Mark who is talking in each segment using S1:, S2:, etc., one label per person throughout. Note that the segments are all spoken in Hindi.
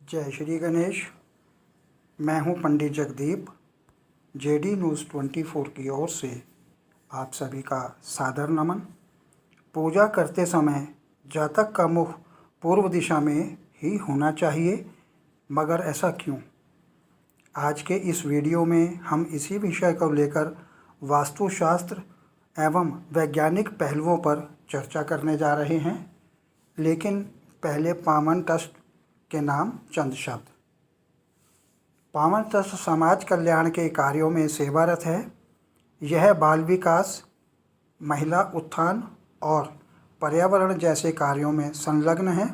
S1: जय श्री गणेश। मैं हूं पंडित जगदीप। जेडी न्यूज़ 24 की ओर से आप सभी का सादर नमन। पूजा करते समय जातक का मुख पूर्व दिशा में ही होना चाहिए, मगर ऐसा क्यों? आज के इस वीडियो में हम इसी विषय को लेकर वास्तुशास्त्र एवं वैज्ञानिक पहलुओं पर चर्चा करने जा रहे हैं। लेकिन पहले पावन ट्रस्ट के नाम चंद शब्द। पावन ट्रस्ट समाज कल्याण के कार्यों में सेवारत है। यह बाल विकास, महिला उत्थान और पर्यावरण जैसे कार्यों में संलग्न है।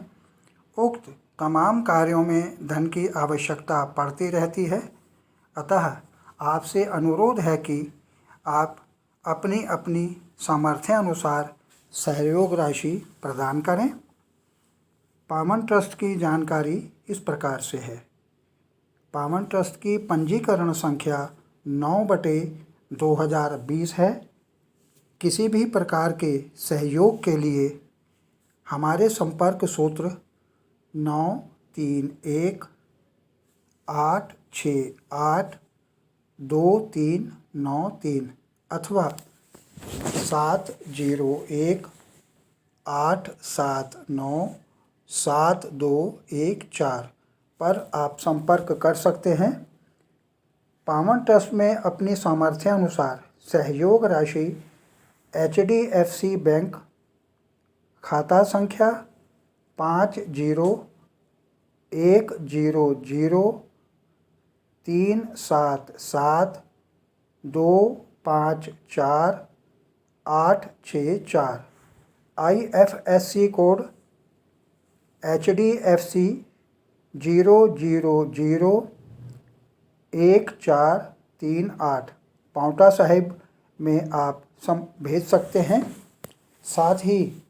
S1: उक्त तमाम कार्यों में धन की आवश्यकता पड़ती रहती है। अतः आपसे अनुरोध है कि आप अपनी अपनी सामर्थ्य अनुसार सहयोग राशि प्रदान करें। पावन ट्रस्ट की जानकारी इस प्रकार से है। पावन ट्रस्ट की पंजीकरण संख्या 9/2020 है। किसी भी प्रकार के सहयोग के लिए हमारे संपर्क सूत्र 9318682393 अथवा 7018797214 पर आप संपर्क कर सकते हैं। पावन ट्रस्ट में अपनी सामर्थ्य अनुसार सहयोग राशि HDFC बैंक खाता संख्या 50100377254864 IFSC code HDFC 0001438 Paonta Sahib में आप भेज सकते हैं। साथ ही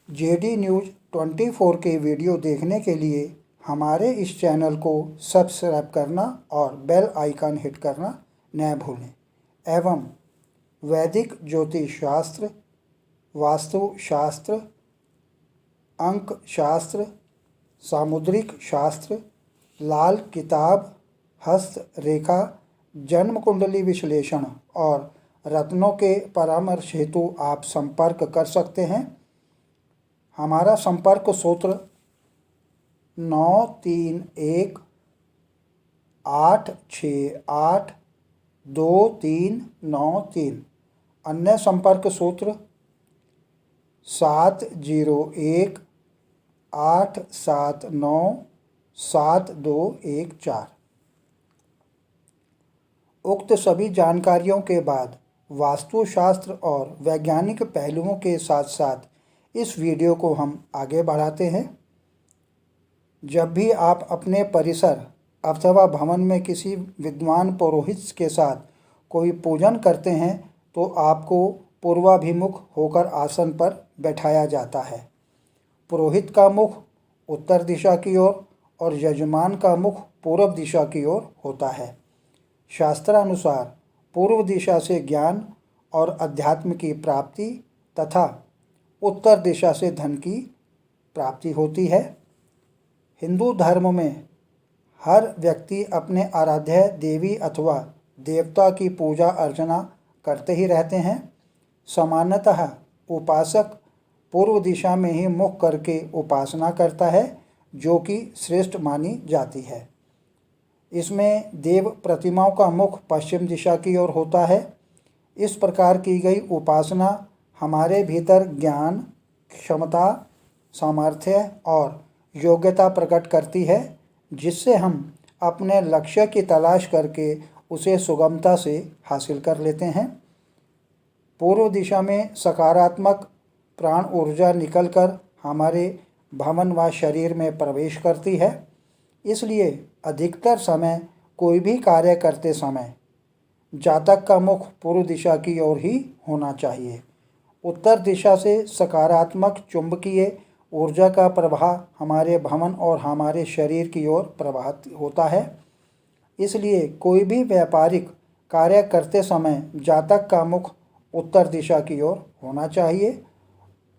S1: जेडी न्यूज़ 24 के वीडियो देखने के लिए हमारे इस चैनल को सब्सक्राइब करना और बेल आइकन हिट करना न भूलें। एवं वैदिक ज्योतिष शास्त्र, वास्तुशास्त्र, अंक शास्त्र, सामुद्रिक शास्त्र, लाल किताब, हस्त रेखा, जन्म कुंडली विश्लेषण और रत्नों के परामर्श हेतु आप संपर्क कर सकते हैं। हमारा संपर्क सूत्र 9318682393। अन्य संपर्क सूत्र 7018797214। उक्त सभी जानकारियों के बाद वास्तुशास्त्र और वैज्ञानिक पहलुओं के साथ साथ इस वीडियो को हम आगे बढ़ाते हैं। जब भी आप अपने परिसर अथवा भवन में किसी विद्वान पुरोहित के साथ कोई पूजन करते हैं तो आपको पूर्वाभिमुख होकर आसन पर बैठाया जाता है। पुरोहित का मुख उत्तर दिशा की ओर और यजमान का मुख पूर्व दिशा की ओर होता है। शास्त्रानुसार पूर्व दिशा से ज्ञान और अध्यात्म की प्राप्ति तथा उत्तर दिशा से धन की प्राप्ति होती है। हिंदू धर्म में हर व्यक्ति अपने आराध्य देवी अथवा देवता की पूजा अर्चना करते ही रहते हैं। सामान्यतः उपासक पूर्व दिशा में ही मुख करके उपासना करता है, जो कि श्रेष्ठ मानी जाती है। इसमें देव प्रतिमाओं का मुख पश्चिम दिशा की ओर होता है। इस प्रकार की गई उपासना हमारे भीतर ज्ञान, क्षमता, सामर्थ्य और योग्यता प्रकट करती है, जिससे हम अपने लक्ष्य की तलाश करके उसे सुगमता से हासिल कर लेते हैं। पूर्व दिशा में सकारात्मक प्राण ऊर्जा निकलकर हमारे भवन व शरीर में प्रवेश करती है। इसलिए अधिकतर समय कोई भी कार्य करते समय जातक का मुख पूर्व दिशा की ओर ही होना चाहिए। उत्तर दिशा से सकारात्मक चुंबकीय ऊर्जा का प्रवाह हमारे भवन और हमारे शरीर की ओर प्रवाहित होता है। इसलिए कोई भी व्यापारिक कार्य करते समय जातक का मुख उत्तर दिशा की ओर होना चाहिए।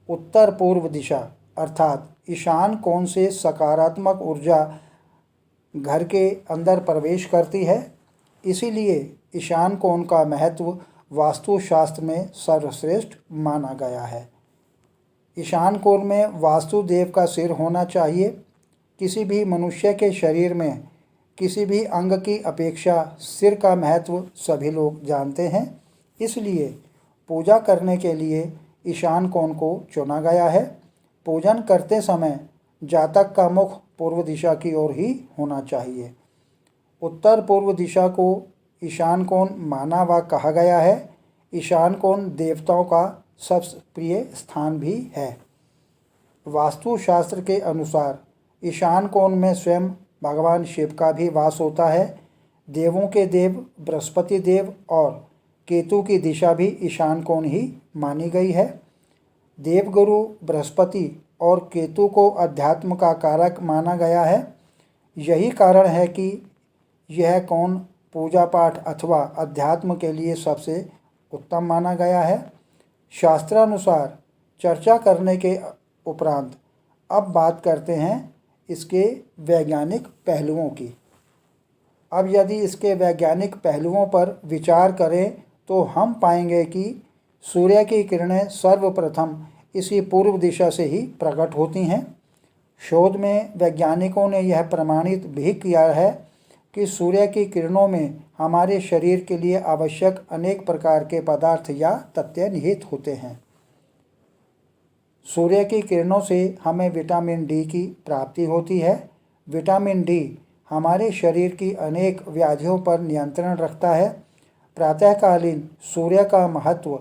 S1: उत्तर पूर्व दिशा अर्थात ईशान कोण से सकारात्मक ऊर्जा घर के अंदर प्रवेश करती है। इसीलिए ईशान कोण का महत्व वास्तुशास्त्र में सर्वश्रेष्ठ माना गया है। ईशान कोण में वास्तुदेव का सिर होना चाहिए। किसी भी मनुष्य के शरीर में किसी भी अंग की अपेक्षा सिर का महत्व सभी लोग जानते हैं। इसलिए पूजा करने के लिए ईशान कोण को चुना गया है। पूजन करते समय जातक का मुख पूर्व दिशा की ओर ही होना चाहिए। उत्तर पूर्व दिशा को ईशान कोण माना व कहा गया है। ईशान कोण देवताओं का सबसे प्रिय स्थान भी है। वास्तुशास्त्र के अनुसार ईशान कोण में स्वयं भगवान शिव का भी वास होता है। देवों के देव बृहस्पति देव और केतु की दिशा भी ईशान कोण ही मानी गई है। देवगुरु बृहस्पति और केतु को अध्यात्म का कारक माना गया है। यही कारण है कि यह कोण पूजा पाठ अथवा अध्यात्म के लिए सबसे उत्तम माना गया है। शास्त्रानुसार चर्चा करने के उपरांत अब बात करते हैं इसके वैज्ञानिक पहलुओं की। अब यदि इसके वैज्ञानिक पहलुओं पर विचार करें तो हम पाएंगे कि सूर्य की किरणें सर्वप्रथम इसी पूर्व दिशा से ही प्रकट होती हैं। शोध में वैज्ञानिकों ने यह प्रमाणित भी किया है कि सूर्य की किरणों में हमारे शरीर के लिए आवश्यक अनेक प्रकार के पदार्थ या तत्व निहित होते हैं। सूर्य की किरणों से हमें विटामिन डी की प्राप्ति होती है। विटामिन डी हमारे शरीर की अनेक व्याधियों पर नियंत्रण रखता है। प्रातःकालीन सूर्य का महत्व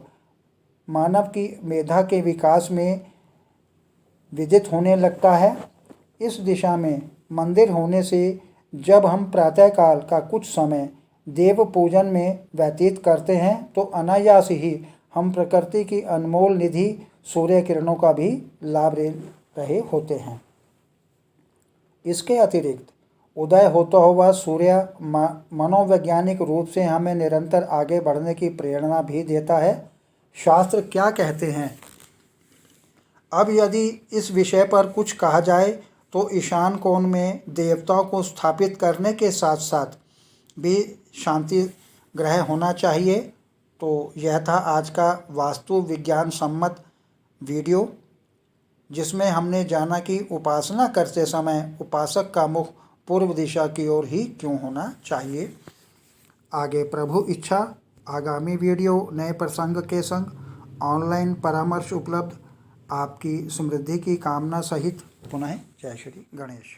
S1: मानव की मेधा के विकास में विदित होने लगता है। इस दिशा में मंदिर होने से जब हम प्रातःकाल का कुछ समय देव पूजन में व्यतीत करते हैं तो अनायास ही हम प्रकृति की अनमोल निधि सूर्य किरणों का भी लाभ ले रहे होते हैं। इसके अतिरिक्त उदय होता हुआ सूर्य मनोवैज्ञानिक रूप से हमें निरंतर आगे बढ़ने की प्रेरणा भी देता है। शास्त्र क्या कहते हैं? अब यदि इस विषय पर कुछ कहा जाए तो ईशान कोण में देवताओं को स्थापित करने के साथ साथ भी शांति ग्रह होना चाहिए। तो यह था आज का वास्तु विज्ञान सम्मत वीडियो, जिसमें हमने जाना कि उपासना करते समय उपासक का मुख पूर्व दिशा की ओर ही क्यों होना चाहिए। आगे प्रभु इच्छा आगामी वीडियो नए प्रसंग के संग ऑनलाइन परामर्श उपलब्ध। आपकी समृद्धि की कामना सहित पुनः जय श्री गणेश।